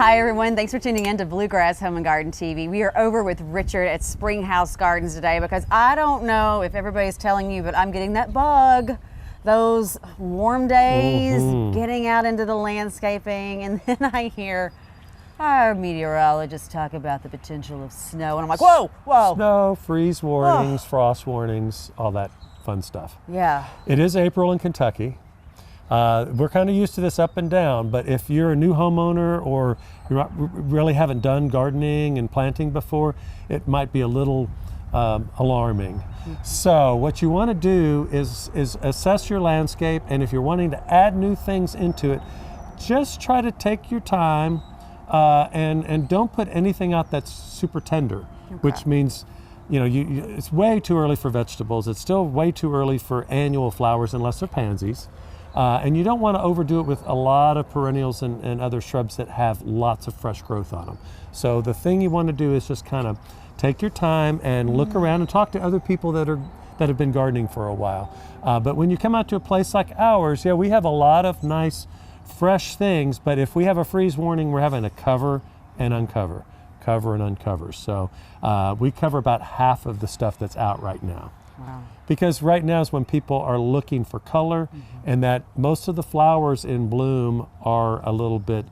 Hi everyone, thanks for tuning in to Bluegrass Home Garden TV. We are over with Richard at Springhouse Gardens today because I don't know if everybody's telling you, but I'm getting that bug. Those warm days, getting out into the landscaping, and then I hear our meteorologists talk about the potential of snow, and I'm like, whoa, whoa. Snow, freeze warnings, frost warnings, all that fun stuff. Yeah. It is April in Kentucky. We're kind of used to this up and down, but if you're a new homeowner or you really haven't done gardening and planting before, it might be a little alarming. So what you want to do is assess your landscape, and if you're wanting to add new things into it, just try to take your time and don't put anything out that's super tender, which means it's way too early for vegetables. It's still way too early for annual flowers unless they're pansies. And you don't want to overdo it with a lot of perennials and other shrubs that have lots of fresh growth on them. So the thing you want to do is just kind of take your time and look around and talk to other people that have been gardening for a while. But when you come out to a place like ours, we have a lot of nice fresh things, but if we have a freeze warning, we're having to cover and uncover, cover and uncover. So we cover about half of the stuff that's out right now. Wow. Because right now is when people are looking for color, and that most of the flowers in bloom are a little bit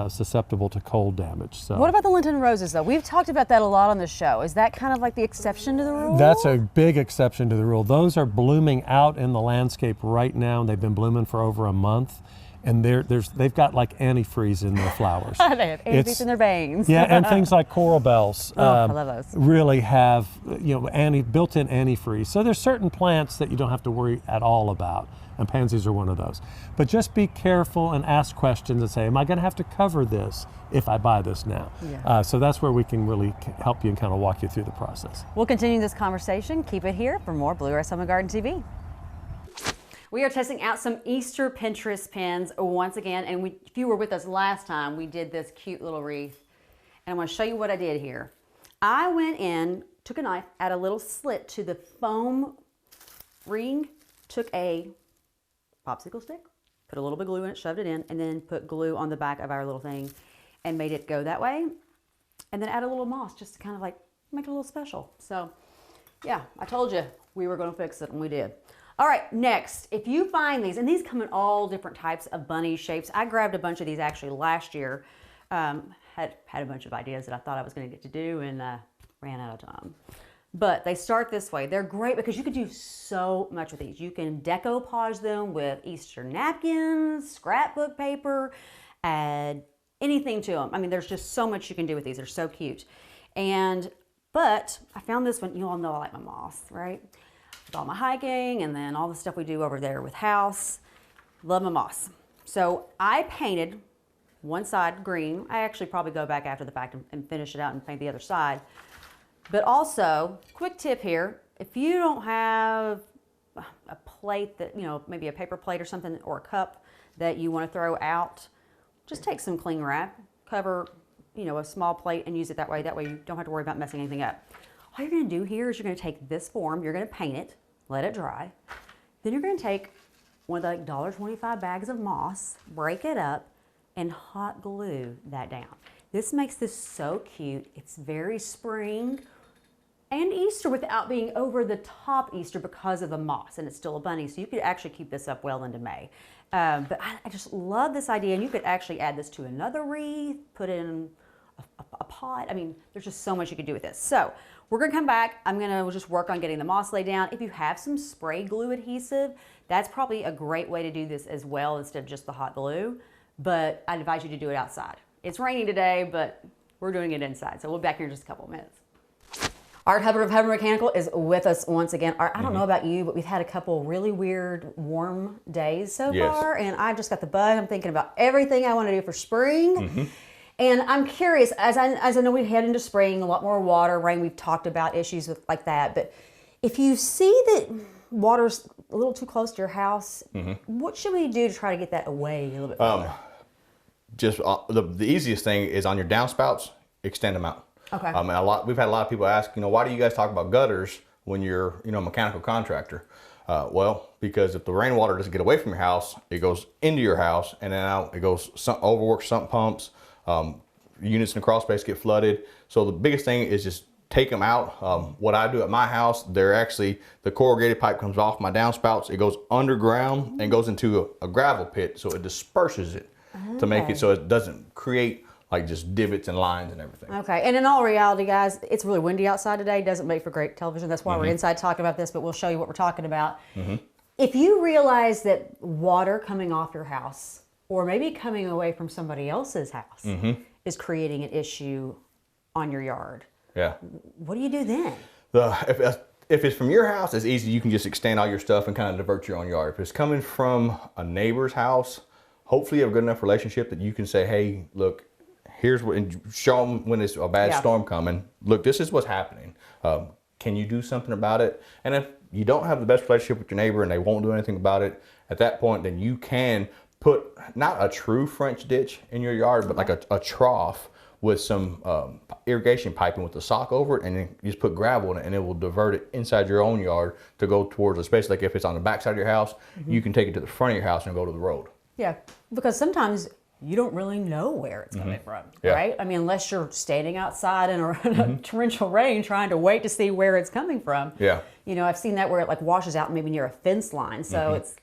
susceptible to cold damage. So What about the Lenten roses though? We've talked about that a lot on the show. Is that kind of like the exception to the rule? That's a big exception to the rule. Those are blooming out in the landscape right now, and they've been blooming for over a month. And they've got like antifreeze in their flowers. They have antifreeze in their veins. Yeah, and things like coral bells I love those. really have built-in antifreeze. So there's certain plants that you don't have to worry at all about, and pansies are one of those. But just be careful and ask questions and say, am I going to have to cover this if I buy this now? Yeah. So that's where we can really help you and kind of walk you through the process. We'll continue this conversation. Keep it here for more Bluegrass Home Garden TV. We are testing out some Easter Pinterest pins once again, and if you were with us last time, we did this cute little wreath, and I'm going to show you what I did here. I went in, took a knife, added a little slit to the foam ring, took a popsicle stick, put a little bit of glue in it, shoved it in, and then put glue on the back of our little thing and made it go that way, and then add a little moss just to kind of like make it a little special. So yeah, I told you we were going to fix it, and we did. All right, next, if you find these, and these come in all different types of bunny shapes. I grabbed a bunch of these actually last year. Had a bunch of ideas that I thought I was going to get to do, and ran out of time. But they start this way. They're great because you could do so much with these. You can decoupage them with Easter napkins, scrapbook paper, add anything to them. I mean, there's just so much you can do with these. They're so cute. But I found this one. You all know I like my moss, right? With all my hiking and then all the stuff we do over there with house. Love my moss. So I painted one side green. I actually probably go back after the fact and finish it out and paint the other side. But also, quick tip here, if you don't have a plate that, maybe a paper plate or something, or a cup that you want to throw out, just take some cling wrap, cover, a small plate and use it that way. That way you don't have to worry about messing anything up. All you're going to do here is you're going to take this form, you're going to paint it, let it dry. Then you're going to take one of the $1.25 bags of moss, break it up, and hot glue that down. This makes this so cute. It's very spring and Easter without being over the top Easter because of the moss, and it's still a bunny, so you could actually keep this up well into May. But I just love this idea, and you could actually add this to another wreath, put in a pot. I mean, there's just so much you could do with this. So we're going to come back. I'm going to just work on getting the moss laid down. If you have some spray glue adhesive, that's probably a great way to do this as well instead of just the hot glue. But I'd advise you to do it outside. It's raining today, but we're doing it inside. So we'll be back here in just a couple of minutes. Art Hubbard of Hubbard Mechanical is with us once again. Art, I don't know about you, but we've had a couple really weird warm days so far, and I just got the bug. I'm thinking about everything I want to do for spring. And I'm curious, as I know we head into spring, a lot more water, rain, we've talked about issues like that, but if you see that water's a little too close to your house, what should we do to try to get that away a little bit further? Just the easiest thing is on your downspouts, extend them out. Okay. We've had a lot of people ask, why do you guys talk about gutters when you're, a mechanical contractor? Well, because if the rainwater doesn't get away from your house, it goes into your house, and then out it goes overworks sump pumps, Units in the crawl space get flooded. So the biggest thing is just take them out. What I do at my house, the corrugated pipe comes off my downspouts. It goes underground and goes into a gravel pit, so it disperses it to make it so it doesn't create like just divots and lines and everything. Okay, and in all reality, guys, it's really windy outside today. Doesn't make for great television. That's why we're inside talking about this, but we'll show you what we're talking about. If you realize that water coming off your house, or maybe coming away from somebody else's house, is creating an issue on your yard, yeah, what do you do then? If it's from your house, it's easy. You can just extend all your stuff and kind of divert your own yard. If it's coming from a neighbor's house, hopefully you have a good enough relationship that you can say, hey, look, here's what, and show them when it's a bad storm coming. Look, this is what's happening. Can you do something about it? And if you don't have the best relationship with your neighbor and they won't do anything about it, at that point, then you can put not a true French ditch in your yard, but like a trough with some irrigation piping with the sock over it, and then you just put gravel in it, and it will divert it inside your own yard to go towards a space. Like if it's on the back side of your house, you can take it to the front of your house and go to the road. Yeah, because sometimes you don't really know where it's coming from, right? I mean, unless you're standing outside in a torrential rain trying to wait to see where it's coming from. Yeah. You know, I've seen that where it like washes out maybe near a fence line, so it's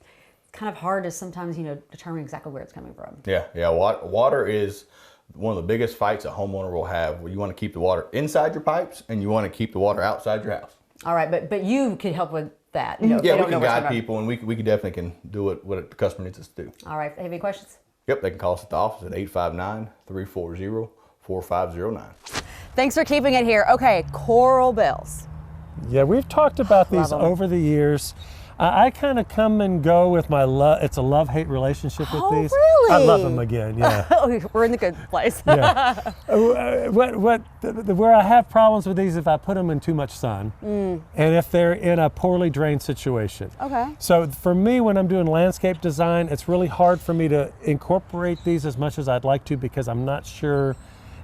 kind of hard to sometimes, you know, determine exactly where it's coming from. Yeah, yeah. Water is one of the biggest fights a homeowner will have, where you want to keep the water inside your pipes and you want to keep the water outside your house. All right, but you could help with that. You know, yeah, we can guide people, and we can definitely can do what the customer needs us to do. All right, have any questions? Yep, they can call us at the office at 859-340-4509. Thanks for keeping it here. Okay, coral bells. Yeah, we've talked about these over the years. I kind of come and go with my love. It's a love-hate relationship with these. Really? I love them again, yeah. We're in the good place. Yeah. Where I have problems with these if I put them in too much sun and if they're in a poorly drained situation. Okay. So for me, when I'm doing landscape design, it's really hard for me to incorporate these as much as I'd like to, because I'm not sure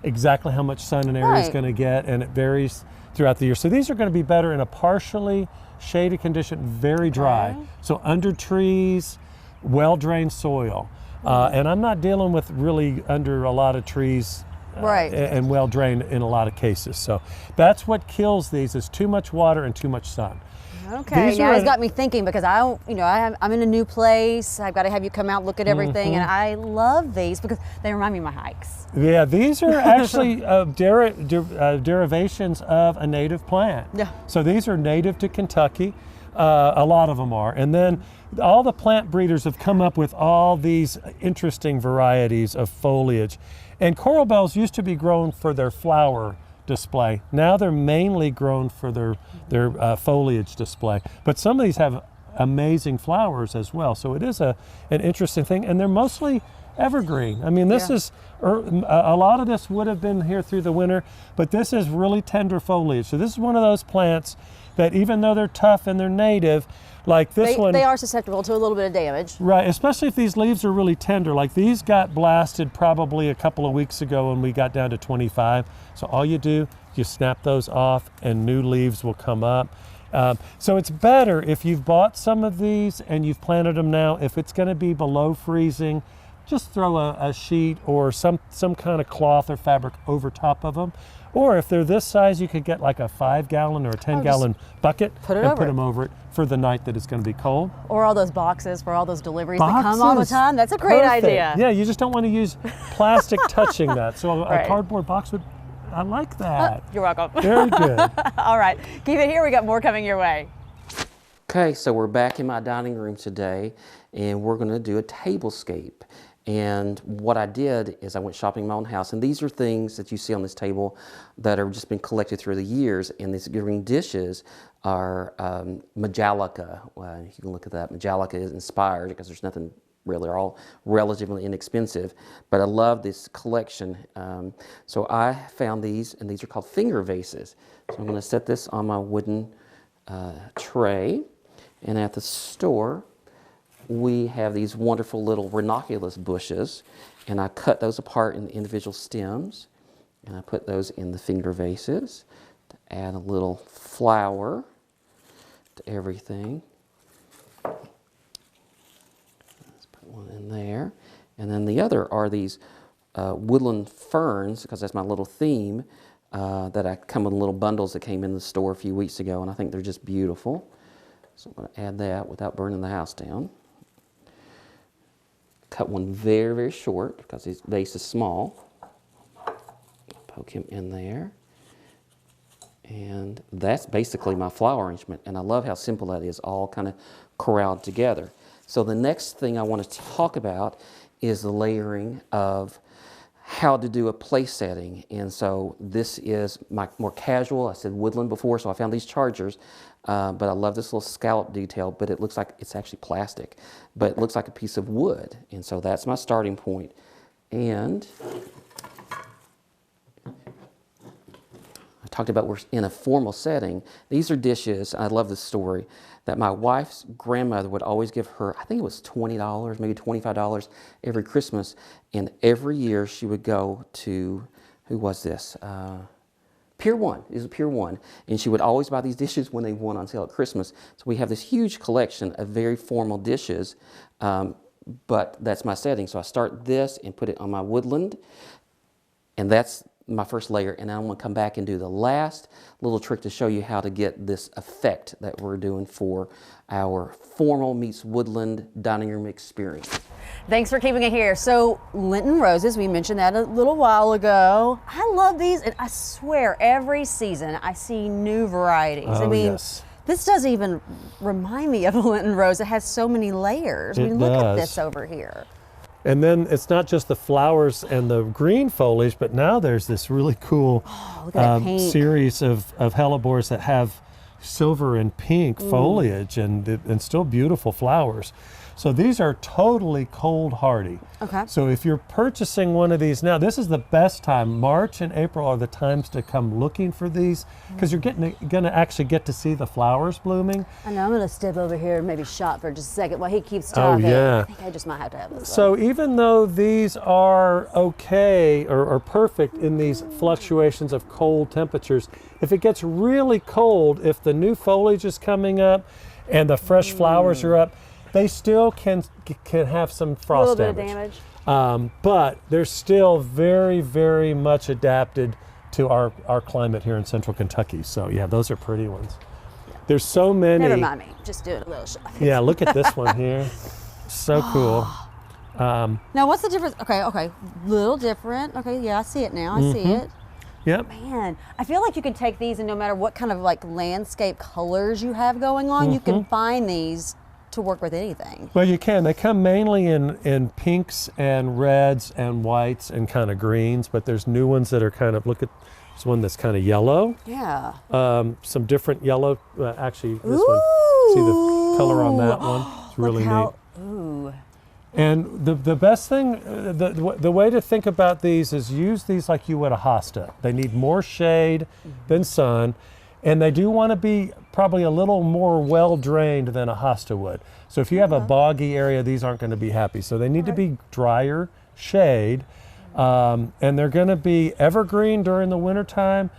exactly how much sun an area is going to get, and it varies throughout the year. So these are going to be better in a partially shaded condition, very dry. So under trees, well-drained soil. And I'm not dealing with really under a lot of trees and well-drained in a lot of cases. So that's what kills these, is too much water and too much sun. Okay, now it's got me thinking, because I'm in a new place. I've got to have you come out, look at everything, and I love these because they remind me of my hikes. Yeah, these are actually derivations of a native plant. Yeah. So these are native to Kentucky. A lot of them are. And then all the plant breeders have come up with all these interesting varieties of foliage. And coral bells used to be grown for their flower display. Now they're mainly grown for their foliage display. But some of these have amazing flowers as well. So it is an interesting thing. And they're mostly evergreen. I mean, this is, a lot of this would have been here through the winter, but this is really tender foliage. So this is one of those plants that, even though they're tough and they're native, like this one. They are susceptible to a little bit of damage. Right, especially if these leaves are really tender. Like these got blasted probably a couple of weeks ago when we got down to 25. So all you do, you snap those off and new leaves will come up. So it's better if you've bought some of these and you've planted them now. If it's going to be below freezing, just throw a sheet or some kind of cloth or fabric over top of them. Or if they're this size, you could get like a 5-gallon or a 10-gallon bucket and put them over it for the night that it's going to be cold. Or all those boxes for all those deliveries that come all the time. That's a great idea. Yeah, you just don't want to use plastic touching that. So a cardboard box would, I like that. You're welcome. Very good. All right, keep it here. We got more coming your way. Okay, so we're back in my dining room today, and we're going to do a tablescape. And what I did is I went shopping in my own house, and these are things that you see on this table that have just been collected through the years. And these green dishes are Majolica. You can look at that. Majolica is inspired because there's nothing really, they're all relatively inexpensive. But I love this collection. So I found these, and these are called finger vases. So I'm going to set this on my wooden tray. And at the store, we have these wonderful little ranunculus bushes, and I cut those apart in individual stems, and I put those in the finger vases to add a little flower to everything. Let's put one in there. And then the other are these woodland ferns, because that's my little theme, that I come in little bundles that came in the store a few weeks ago, and I think they're just beautiful. So I'm going to add that without burning the house down. Cut one very, very short because his base is small. Poke him in there. And that's basically my flower arrangement, and I love how simple that is, all kind of corralled together. So the next thing I want to talk about is the layering of how to do a place setting. And so this is my more casual, I said woodland before, so I found these chargers, but I love this little scallop detail, but it looks like it's actually plastic, but it looks like a piece of wood. And so that's my starting point. And I talked about we're in a formal setting. These are dishes, I love this story, that my wife's grandmother would always give her, I think it was $20, maybe $25 every Christmas. And every year she would go to, who was this? Pier 1, it was Pier 1. And she would always buy these dishes when they went on sale at Christmas. So we have this huge collection of very formal dishes, but that's my setting. So I start this and put it on my woodland, and that's my first layer, and I'm going to come back and do the last little trick to show you how to get this effect that we're doing for our formal meets woodland dining room experience. Thanks for keeping it here. So Lenten roses, we mentioned that a little while ago. I love these, and I swear every season I see new varieties. Oh, I mean, yes. This doesn't even remind me of a Lenten rose. It has so many layers. I mean, look at does. this over here. And then it's not just the flowers and the green foliage, but now there's this really cool Look at that pink. series of hellebores that have silver and pink foliage and still beautiful flowers. So these are totally cold hardy. Okay. So if you're purchasing one of these now, this is the best time. March and April are the times to come looking for these, because you're going to actually get to see the flowers blooming. I know, I'm going to step over here and maybe shop for just a second while he keeps Oh, talking. yeah. I think I just might have to have this. So even though these are okay or perfect in these fluctuations of cold temperatures, if it gets really cold, if the new foliage is coming up and the fresh flowers are up, they still can have some frost damage. A little bit of damage. But they're still very, very much adapted to our climate here in central Kentucky. So yeah, those are pretty ones. Yeah. There's so many. Never mind me, just do it a little shot. Yeah, look at this one here. So cool. Now what's the difference? Okay, little different. Okay, yeah, I see it now, I see it. Yep. Man, I feel like you can take these and no matter what kind of like landscape colors you have going on, you can find these to work with anything. Well, you can. They come mainly in pinks and reds and whites and kind of greens, but there's new ones that are kind of, look at this one that's kind of yellow. Yeah. Some different yellow, actually this one, see the color on that one? It's really neat. Ooh. And the best thing, the way to think about these is use these like you would a hosta. They need more shade than sun, and they do want to be probably a little more well drained than a hosta would. So if you have a boggy area, these aren't going to be happy. So they need to be drier shade, and they're going to be evergreen during the wintertime,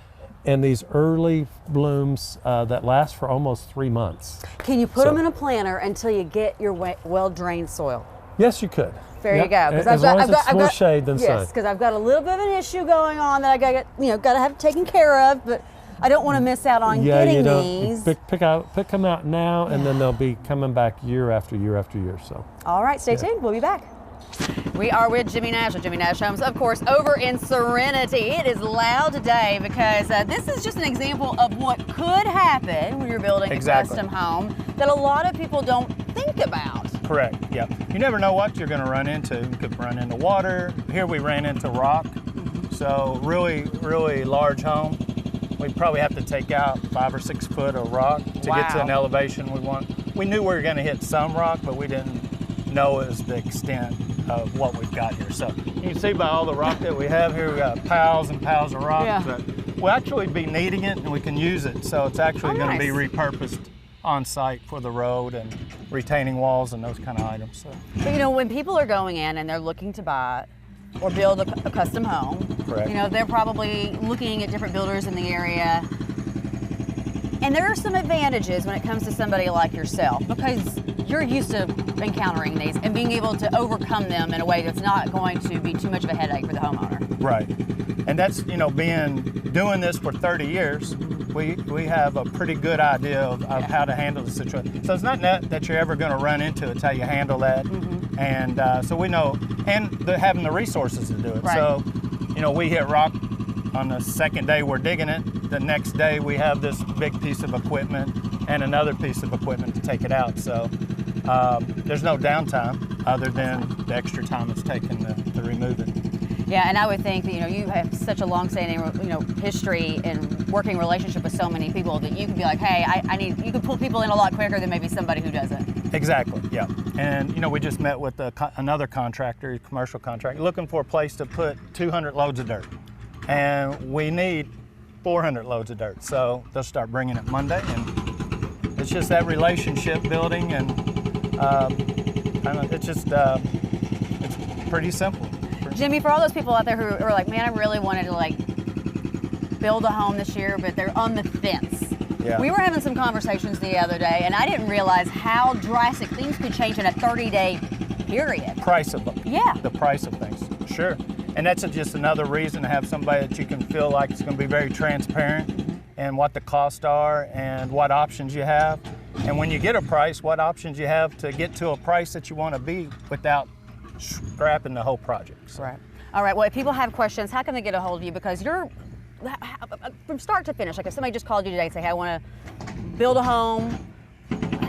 and these early blooms that last for almost 3 months. Can you put them in a planter until you get your well drained soil? Yes, you could. There you go. As long as it's more shade than sun. Yes, because I've got a little bit of an issue going on that I got to have taken care of, but I don't want to miss out on getting these. Pick them out now, and then they'll be coming back year after year after year. So. All right, stay tuned. We'll be back. We are with Jimmy Nash of Jimmy Nash Homes, of course, over in Serenity. It is loud today because this is just an example of what could happen when you're building a custom home that a lot of people don't think about. Correct, yeah. You never know what you're going to run into. You could run into water. Here we ran into rock. So really, really large home. We'd probably have to take out 5 or 6 foot of rock to get to an elevation we want. We knew we were going to hit some rock, but we didn't know it was the extent of what we've got here. So you can see by all the rock that we have here, we got piles and piles of rock. But we'll actually be needing it and we can use it. So it's actually going to be repurposed on site for the road and retaining walls and those kind of items. So, when people are going in and they're looking to buy or build a custom home, correct. They're probably looking at different builders in the area. And there are some advantages when it comes to somebody like yourself, because you're used to encountering these and being able to overcome them in a way that's not going to be too much of a headache for the homeowner. Right. And that's, doing this for 30 years, we have a pretty good idea of how to handle the situation. So it's not that you're ever going to run into it, it's how you handle that. And so we know, and having the resources to do it. Right. So, we hit rock on the second day we're digging it. The next day we have this big piece of equipment and another piece of equipment to take it out. So there's no downtime other than the extra time it's taken to remove it. Yeah, and I would think that you have such a long-standing history and working relationship with so many people that you can be like, hey, you can pull people in a lot quicker than maybe somebody who doesn't. Exactly. Yeah. And we just met with another contractor, commercial contractor, looking for a place to put 200 loads of dirt, and we need 400 loads of dirt. So they'll start bringing it Monday, and it's just that relationship building, and it's pretty simple. Jimmy, for all those people out there who are like, man, I really wanted to build a home this year, but they're on the fence. Yeah. We were having some conversations the other day, and I didn't realize how drastic things could change in a 30-day period. The price of things, sure. And that's just another reason to have somebody that you can feel like is going to be very transparent and what the costs are and what options you have. And when you get a price, what options you have to get to a price that you want to be without scrapping the whole project. So. Right. All right. Well, if people have questions, how can they get a hold of you? Because you're from start to finish. Like if somebody just called you today and say, "Hey, I want to build a home."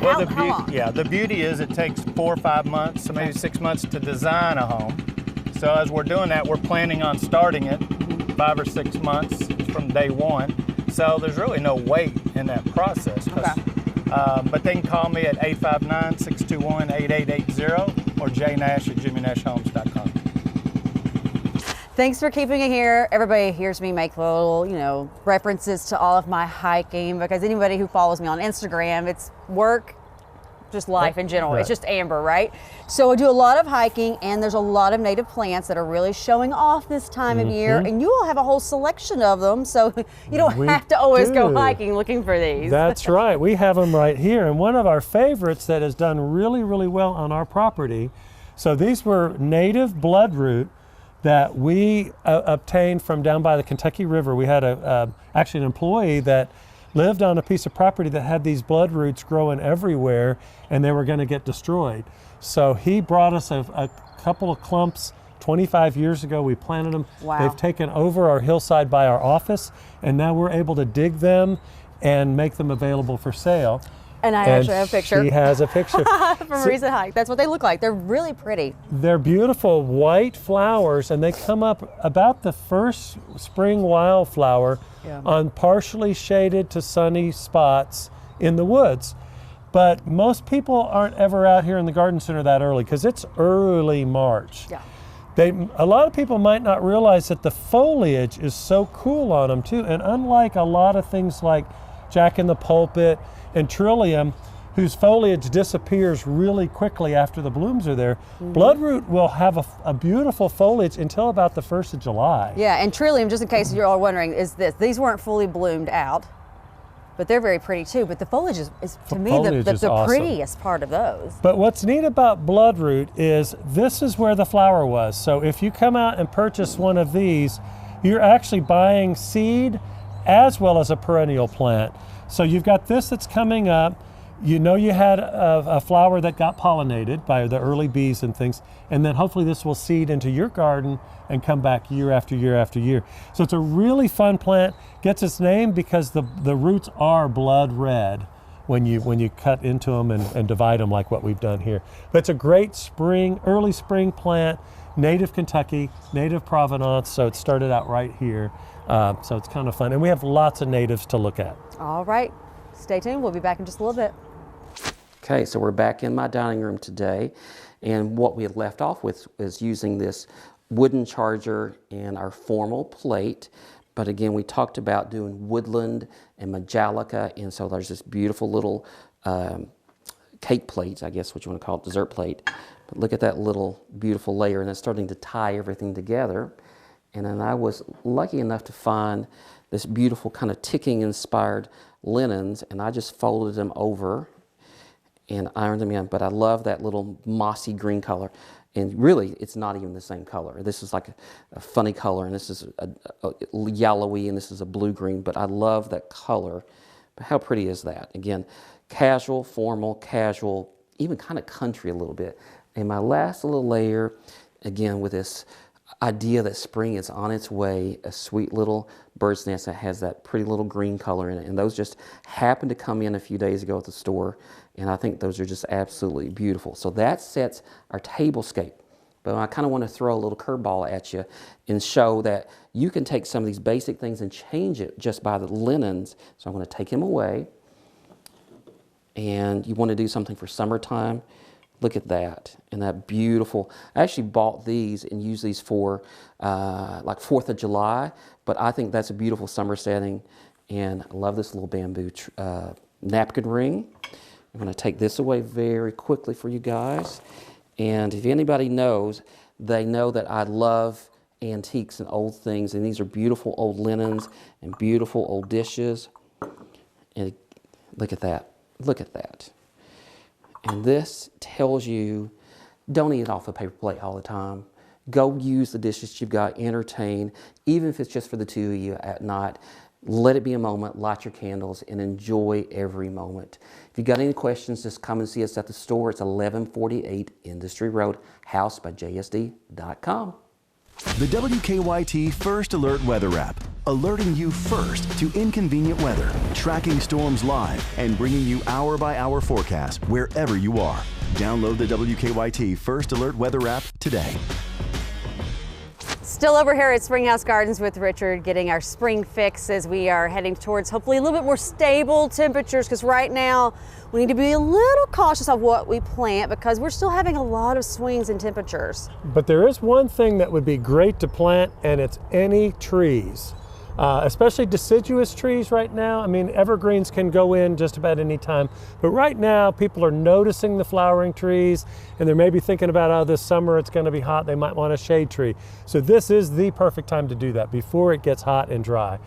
Well, how long? Yeah, the beauty is it takes 4 or 5 months, so maybe 6 months to design a home. So as we're doing that, we're planning on starting it 5 or 6 months from day one. So there's really no wait in that process. Okay. But they can call me at 859-621-8880 or jnash@jimmynashhomes.com. Thanks for keeping it here. Everybody hears me make little, references to all of my hiking, because anybody who follows me on Instagram, it's work, just life in general. Right. It's just Amber, right? So I do a lot of hiking, and there's a lot of native plants that are really showing off this time of year, and you all have a whole selection of them, so you don't have to always go hiking looking for these. That's right. We have them right here. And one of our favorites that has done really, really well on our property, so these were native bloodroot that we obtained from down by the Kentucky River. We had actually an employee that lived on a piece of property that had these bloodroots growing everywhere, and they were going to get destroyed. So he brought us a couple of clumps 25 years ago. We planted them. Wow. They've taken over our hillside by our office, and now we're able to dig them and make them available for sale. And I actually have a picture. She has a picture. From a recent hike. That's what they look like. They're really pretty. They're beautiful white flowers, and they come up about the first spring wildflower on partially shaded to sunny spots in the woods. But most people aren't ever out here in the garden center that early because it's early March. Yeah. A lot of people might not realize that the foliage is so cool on them too. And unlike a lot of things like Jack in the Pulpit and Trillium, whose foliage disappears really quickly after the blooms are there, bloodroot will have a beautiful foliage until about the 1st of July. Yeah, and Trillium, just in case you're all wondering, is these weren't fully bloomed out, but they're very pretty too. But the foliage is to me, the awesome. prettiest part of those. But what's neat about bloodroot is this is where the flower was. So if you come out and purchase one of these, you're actually buying seed as well as a perennial plant. So you've got this that's coming up. You had a flower that got pollinated by the early bees and things, and then hopefully this will seed into your garden and come back year after year after year. So it's a really fun plant. Gets its name because the roots are blood red when you cut into them and divide them like what we've done here. But it's a great early spring plant, native Kentucky, native Provenance, so it started out right here. So it's kind of fun, and we have lots of natives to look at. All right, stay tuned. We'll be back in just a little bit. Okay, so we're back in my dining room today, and what we had left off with is using this wooden charger and our formal plate. But again, we talked about doing woodland and majolica, and so there's this beautiful little cake plate, I guess what you want to call it, dessert plate. But look at that little beautiful layer, and it's starting to tie everything together. And then I was lucky enough to find this beautiful kind of ticking inspired linens, and I just folded them over and ironed them in. But I love that little mossy green color. And really, it's not even the same color. This is like a funny color, and this is a yellowy, and this is a blue-green, but I love that color. But how pretty is that? Again, casual, formal, casual, even kind of country a little bit. And my last little layer, again, with this idea that spring is on its way, a sweet little bird's nest that has that pretty little green color in it. And those just happened to come in a few days ago at the store, and I think those are just absolutely beautiful. So that sets our tablescape. But I kind of want to throw a little curveball at you and show that you can take some of these basic things and change it just by the linens. So I'm going to take him away. And you want to do something for summertime. Look at that, and that beautiful. I actually bought these and used these for like 4th of July, but I think that's a beautiful summer setting, and I love this little bamboo napkin ring. I'm going to take this away very quickly for you guys, and if anybody knows, they know that I love antiques and old things, and these are beautiful old linens and beautiful old dishes, and look at that, look at that. And this tells you, don't eat off a paper plate all the time. Go use the dishes you've got, entertain, even if it's just for the two of you at night. Let it be a moment, light your candles, and enjoy every moment. If you've got any questions, just come and see us at the store. It's 1148 Industry Road, housebysd.com. The WKYT First Alert Weather app, alerting you first to inconvenient weather, tracking storms live, and bringing you hour-by-hour forecasts wherever you are. Download the WKYT First Alert Weather app today. Still over here at Springhouse Gardens with Richard, getting our spring fix as we are heading towards hopefully a little bit more stable temperatures, because right now we need to be a little cautious of what we plant because we're still having a lot of swings in temperatures. But there is one thing that would be great to plant, and it's any trees. Especially deciduous trees right now. I mean, evergreens can go in just about any time. But right now, people are noticing the flowering trees, and they're maybe thinking about, oh, this summer it's going to be hot. They might want a shade tree. So this is the perfect time to do that before it gets hot and dry.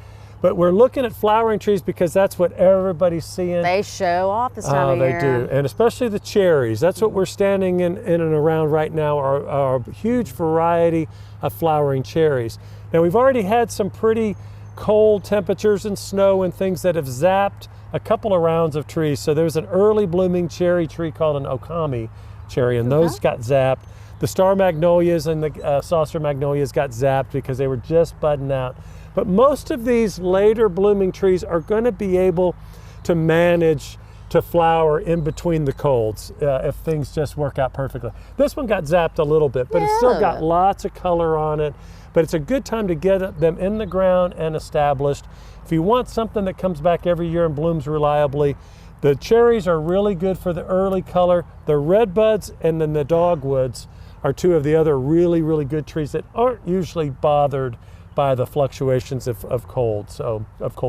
But we're looking at flowering trees because that's what everybody's seeing. They show off this time of year. They do, and especially the cherries. That's what we're standing in and around right now, are a huge variety of flowering cherries. Now, we've already had some pretty cold temperatures and snow and things that have zapped a couple of rounds of trees. So there's an early blooming cherry tree called an okami cherry, and those got zapped. The star magnolias and the saucer magnolias got zapped because they were just budding out. But most of these later blooming trees are going to be able to manage to flower in between the colds if things just work out perfectly. This one got zapped a little bit, but it's still got lots of color on it. But it's a good time to get them in the ground and established. If you want something that comes back every year and blooms reliably, the cherries are really good for the early color. The red buds and then the dogwoods are two of the other really, really good trees that aren't usually bothered by the fluctuations of cold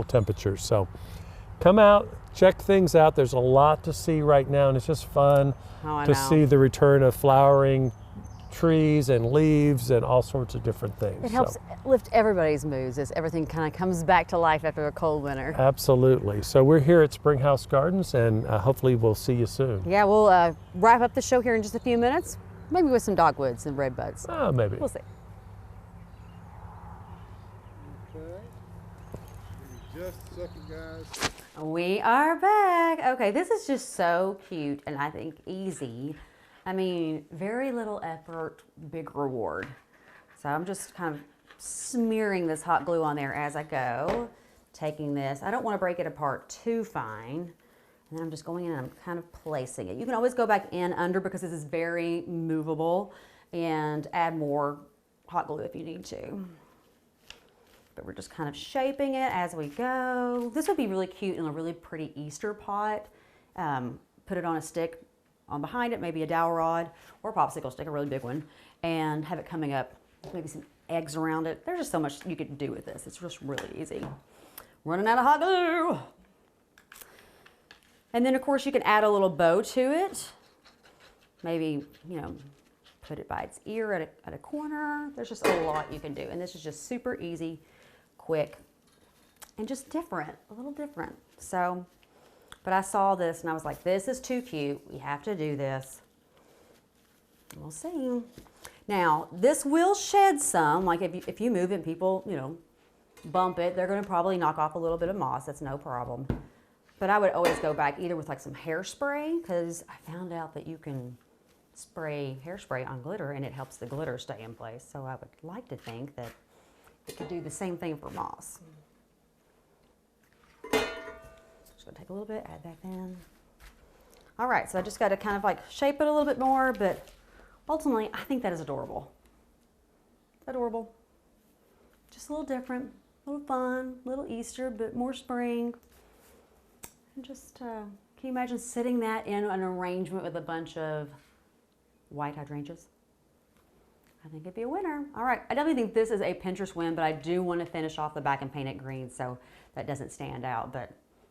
temperatures. So come out, check things out. There's a lot to see right now, and it's just fun to see the return of flowering trees and leaves and all sorts of different things. It helps lift everybody's moods as everything kind of comes back to life after a cold winter. Absolutely. So we're here at Springhouse Gardens, and hopefully we'll see you soon. Yeah, we'll wrap up the show here in just a few minutes, maybe with some dogwoods and redbuds. Oh, maybe. We'll see. Just a second, guys. We are back. Okay, this is just so cute and I think easy. I mean, very little effort, big reward. So I'm just kind of smearing this hot glue on there as I go. Taking this, I don't want to break it apart too fine. And then I'm just going in and I'm kind of placing it. You can always go back in under because this is very movable and add more hot glue if you need to. But we're just kind of shaping it as we go. This would be really cute in a really pretty Easter pot. Put it on a stick on behind it, maybe a dowel rod or a popsicle stick, a really big one, and have it coming up, maybe some eggs around it. There's just so much you can do with this. It's just really easy. Running out of hot glue. And then of course you can add a little bow to it. Maybe, you know, put it by its ear at a corner. There's just a lot you can do. And this is just super easy, quick, and just different, a little different. So But I saw this and I was like, this is too cute. We have to do this. We'll see. Now, this will shed some, like if you move it and people, you know, bump it, they're gonna probably knock off a little bit of moss. That's no problem. But I would always go back either with like some hairspray, because I found out that you can spray hairspray on glitter and it helps the glitter stay in place. So I would like to think that it could do the same thing for moss. Just gonna take a little bit, add that in. All right, so I just gotta kind of like shape it a little bit more, but ultimately I think that is adorable. Adorable. Just a little different, a little fun, a little Easter, but more spring. And just, can you imagine sitting that in an arrangement with a bunch of white hydrangeas? I think it'd be a winner. All right, I definitely think this is a Pinterest win, but I do want to finish off the back and paint it green so that doesn't stand out. But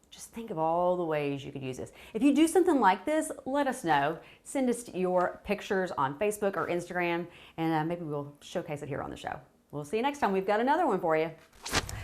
just think of all the ways you could use this. If you do something like this, let us know. Send us your pictures on Facebook or Instagram, and maybe we'll showcase it here on the show. We'll see you next time. We've got another one for you.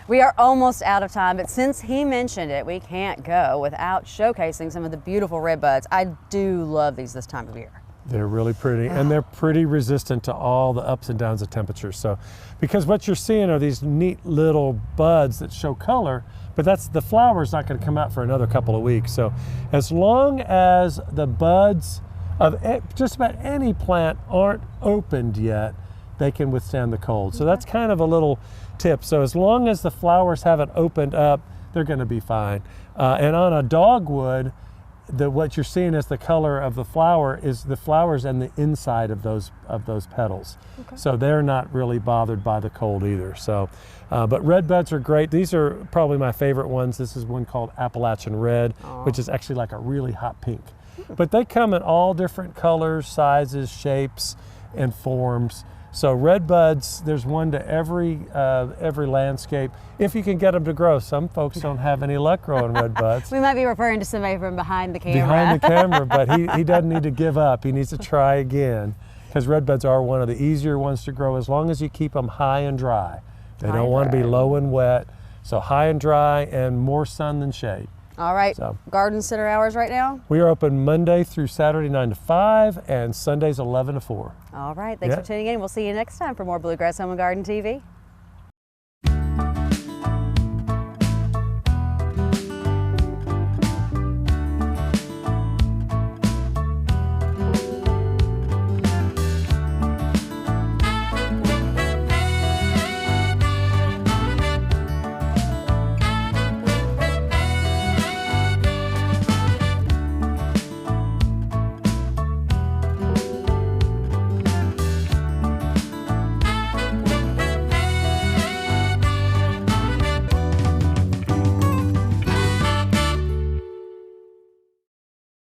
We are almost out of time, but since he mentioned it, we can't go without showcasing some of the beautiful red buds. I do love these this time of year. They're really pretty, and they're pretty resistant to all the ups and downs of temperature. So, because what you're seeing are these neat little buds that show color, but the flower's not going to come out for another couple of weeks. So, as long as the buds of just about any plant aren't opened yet, they can withstand the cold. So that's kind of a little tip. So as long as the flowers haven't opened up, they're going to be fine. And on a dogwood, what you're seeing as the color of the flower is the flowers and the inside of those petals. Okay. So they're not really bothered by the cold either. So, but red buds are great. These are probably my favorite ones. This is one called Appalachian Red, which is actually like a really hot pink. But they come in all different colors, sizes, shapes, and forms. So red buds, there's one to every landscape, if you can get them to grow. Some folks don't have any luck growing red buds. We might be referring to somebody from behind the camera. Behind the camera, but he doesn't need to give up. He needs to try again, because red buds are one of the easier ones to grow as long as you keep them high and dry. They don't want to be low and wet. So high and dry and more sun than shade. All right, so, garden center hours right now? We are open Monday through Saturday 9 to 5 and Sundays 11 to 4. All right, thanks for tuning in. We'll see you next time for more Bluegrass Home Garden TV.